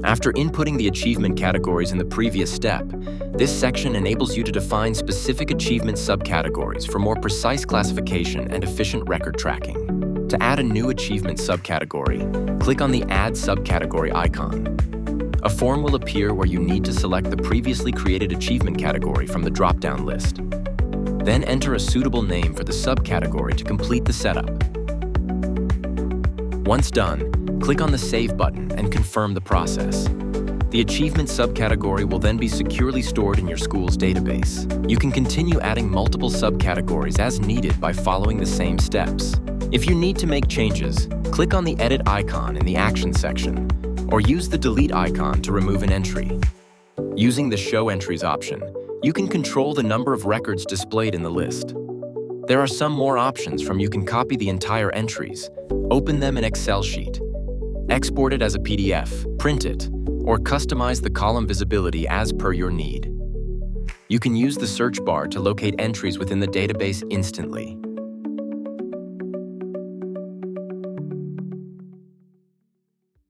After inputting the achievement categories in the previous step, this section enables you to define specific achievement subcategories for more precise classification and efficient record tracking. To add a new achievement subcategory, click on the Add Subcategory icon. A form will appear where you need to select the previously created achievement category from the drop-down list. Then enter a suitable name for the subcategory to complete the setup. Once done, click on the Save button and confirm the process. The achievement subcategory will then be securely stored in your school's database. You can continue adding multiple subcategories as needed by following the same steps. If you need to make changes, click on the Edit icon in the Action section, or use the Delete icon to remove an entry. Using the Show Entries option, you can control the number of records displayed in the list. There are some more options from you can copy the entire entries, open them in Excel sheet, export it as a PDF, print it, or customize the column visibility as per your need. You can use the search bar to locate entries within the database instantly.